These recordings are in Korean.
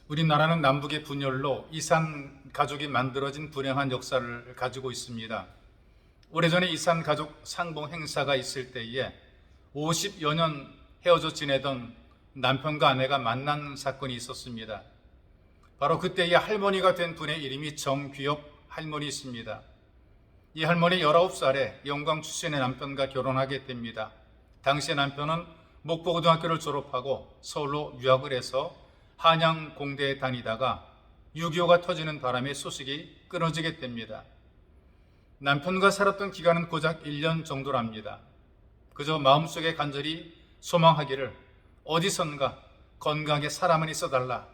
우리나라는 남북의 분열로 이산 가족이 만들어진 불행한 역사를 가지고 있습니다. 오래전에 이산 가족 상봉 행사가 있을 때에 50여 년 헤어져 지내던 남편과 아내가 만난 사건이 있었습니다. 바로 그때의 할머니가 된 분의 이름이 정귀엽 할머니였습니다. 이 할머니 19살에 영광 출신의 남편과 결혼하게 됩니다. 당시 남편은 목포고등학교를 졸업하고 서울로 유학을 해서 한양공대에 다니다가 6.25가 터지는 바람에 소식이 끊어지게 됩니다. 남편과 살았던 기간은 고작 1년 정도랍니다. 그저 마음속에 간절히 소망하기를 어디선가 건강하게 사람은 있어달라.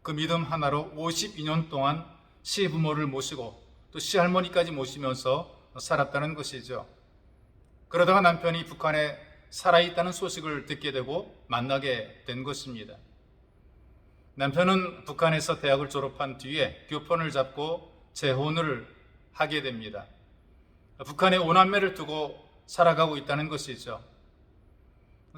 그 믿음 하나로 52년 동안 시부모를 모시고 또 시할머니까지 모시면서 살았다는 것이죠. 그러다가 남편이 북한에 살아있다는 소식을 듣게 되고 만나게 된 것입니다. 남편은 북한에서 대학을 졸업한 뒤에 교폰을 잡고 재혼을 하게 됩니다. 북한에 5남매를 두고 살아가고 있다는 것이죠.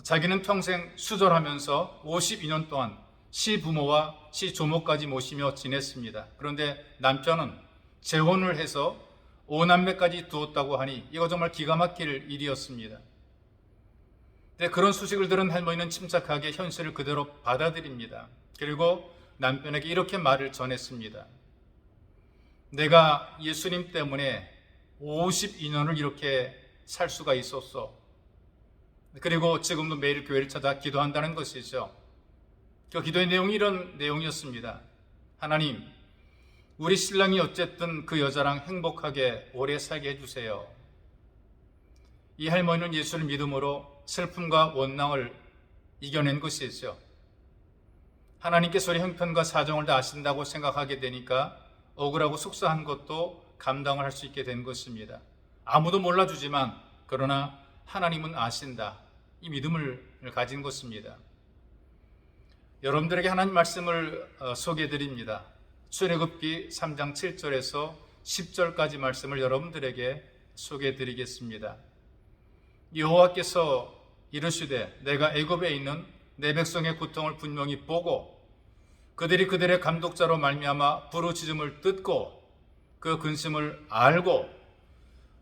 자기는 평생 수절하면서 52년 동안 시부모와 시조모까지 모시며 지냈습니다. 그런데 남편은 재혼을 해서 5남매까지 두었다고 하니 이거 정말 기가 막힐 일이었습니다. 그런 소식을 들은 할머니는 침착하게 현실을 그대로 받아들입니다. 그리고 남편에게 이렇게 말을 전했습니다. 내가 예수님 때문에 52년을 이렇게 살 수가 있었어. 그리고 지금도 매일 교회를 찾아 기도한다는 것이죠. 그 기도의 내용이 이런 내용이었습니다. 하나님, 우리 신랑이 어쨌든 그 여자랑 행복하게 오래 살게 해주세요. 이 할머니는 예수를 믿음으로 슬픔과 원망을 이겨낸 것이죠. 하나님께서 우리 형편과 사정을 다 아신다고 생각하게 되니까 억울하고 속상한 것도 감당을 할 수 있게 된 것입니다. 아무도 몰라주지만 그러나 하나님은 아신다. 이 믿음을 가진 것입니다. 여러분들에게 하나님 말씀을 소개해드립니다. 출애굽기 3장 7절에서 10절까지 말씀을 여러분들에게 소개해드리겠습니다. 여호와께서 이르시되 내가 애굽에 있는 내 백성의 고통을 분명히 보고 그들이 그들의 감독자로 말미암아 부르짖음을 듣고 그 근심을 알고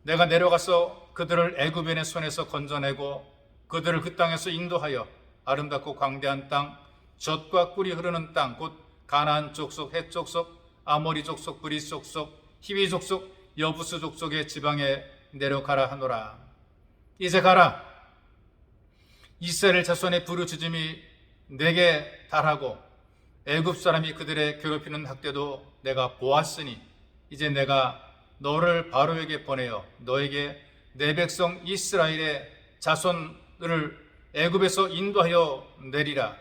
내가 내려가서 그들을 애굽인의 손에서 건져내고 그들을 그 땅에서 인도하여 아름답고 광대한 땅 젖과 꿀이 흐르는 땅 곧 가나안 족속, 헷 족속, 아모리 족속, 브리스 족속, 히위 족속, 여부스 족속의 지방에 내려가라 하노라. 이제 가라. 이스라엘 자손의 부르짖음이 내게 달하고 애굽 사람이 그들의 괴롭히는 학대도 내가 보았으니 이제 내가 너를 바로에게 보내어 너에게 내 백성 이스라엘의 자손을 애굽에서 인도하여 내리라.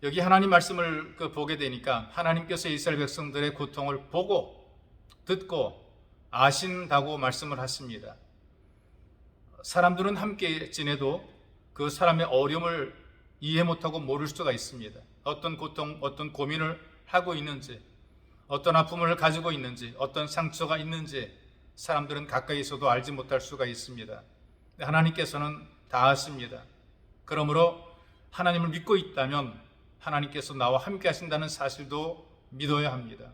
여기 하나님 말씀을 보게 되니까 하나님께서 이스라엘 백성들의 고통을 보고 듣고 아신다고 말씀을 하십니다. 사람들은 함께 지내도 그 사람의 어려움을 이해 못하고 모를 수가 있습니다. 어떤 고통, 어떤 고민을 하고 있는지, 어떤 아픔을 가지고 있는지, 어떤 상처가 있는지 사람들은 가까이 있어도 알지 못할 수가 있습니다. 하나님께서는 다 아십니다. 그러므로 하나님을 믿고 있다면 하나님께서 나와 함께 하신다는 사실도 믿어야 합니다.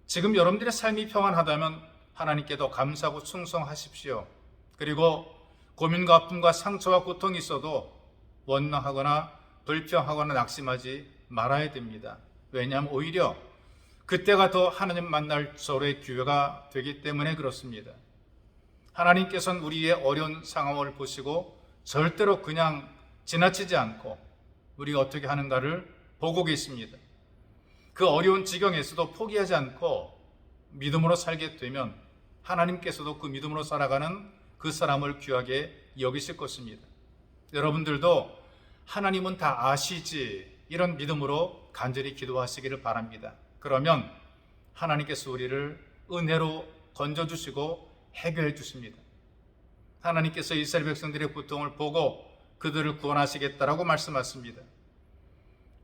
지금 여러분들의 삶이 평안하다면 하나님께 더 감사하고 충성하십시오. 그리고 고민과 아픔과 상처와 고통이 있어도 원망하거나 불평하거나 낙심하지 말아야 됩니다. 왜냐하면 오히려 그때가 더 하나님 만날 절호의 기회가 되기 때문에 그렇습니다. 하나님께서는 우리의 어려운 상황을 보시고 절대로 그냥 지나치지 않고 우리가 어떻게 하는가를 보고 계십니다. 그 어려운 지경에서도 포기하지 않고 믿음으로 살게 되면 하나님께서도 그 믿음으로 살아가는 그 사람을 귀하게 여기실 것입니다. 여러분들도 하나님은 다 아시지 이런 믿음으로 간절히 기도하시기를 바랍니다. 그러면 하나님께서 우리를 은혜로 건져주시고 해결해 주십니다. 하나님께서 이스라엘 백성들의 고통을 보고 그들을 구원하시겠다라고 말씀하십니다.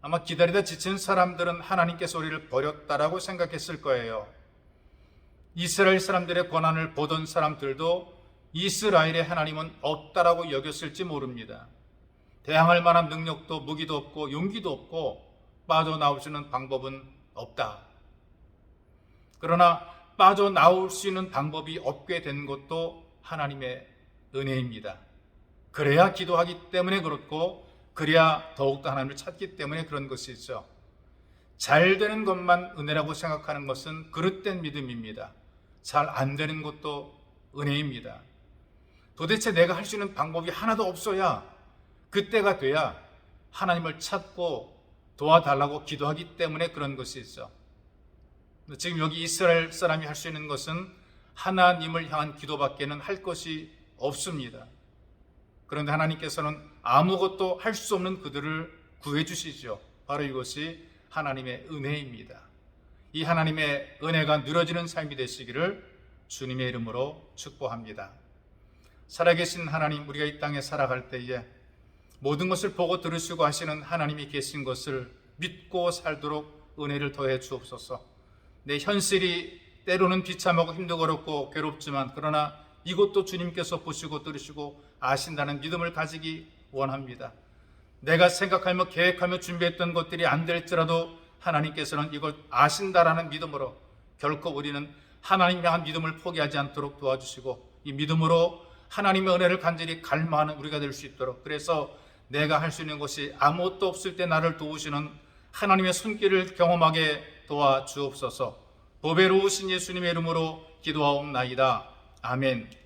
아마 기다리다 지친 사람들은 하나님께서 우리를 버렸다라고 생각했을 거예요. 이스라엘 사람들의 고난을 보던 사람들도 이스라엘의 하나님은 없다라고 여겼을지 모릅니다. 대항할 만한 능력도 무기도 없고 용기도 없고 빠져나올 수 있는 방법은 없다. 그러나 빠져나올 수 있는 방법이 없게 된 것도 하나님의 은혜입니다. 그래야 기도하기 때문에 그렇고, 그래야 더욱더 하나님을 찾기 때문에 그런 것이죠. 잘 되는 것만 은혜라고 생각하는 것은 그릇된 믿음입니다. 잘 안 되는 것도 은혜입니다. 도대체 내가 할 수 있는 방법이 하나도 없어야, 그때가 돼야 하나님을 찾고 도와달라고 기도하기 때문에 그런 것이죠. 지금 여기 이스라엘 사람이 할 수 있는 것은 하나님을 향한 기도밖에는 할 것이 없습니다. 그런데 하나님께서는 아무것도 할 수 없는 그들을 구해주시죠. 바로 이것이 하나님의 은혜입니다. 이 하나님의 은혜가 누려지는 삶이 되시기를 주님의 이름으로 축복합니다. 살아계신 하나님, 우리가 이 땅에 살아갈 때에 모든 것을 보고 들으시고 하시는 하나님이 계신 것을 믿고 살도록 은혜를 더해 주옵소서. 내 현실이 때로는 비참하고 힘들고 어렵고 괴롭지만, 그러나 이것도 주님께서 보시고 들으시고 아신다는 믿음을 가지기 원합니다. 내가 생각하며 계획하며 준비했던 것들이 안 될지라도 하나님께서는 이걸 아신다라는 믿음으로 결코 우리는 하나님 향한 믿음을 포기하지 않도록 도와주시고, 이 믿음으로 하나님의 은혜를 간절히 갈망하는 우리가 될 수 있도록, 그래서 내가 할 수 있는 것이 아무것도 없을 때 나를 도우시는 하나님의 손길을 경험하게 도와주옵소서. 보배로우신 예수님의 이름으로 기도하옵나이다. 아멘.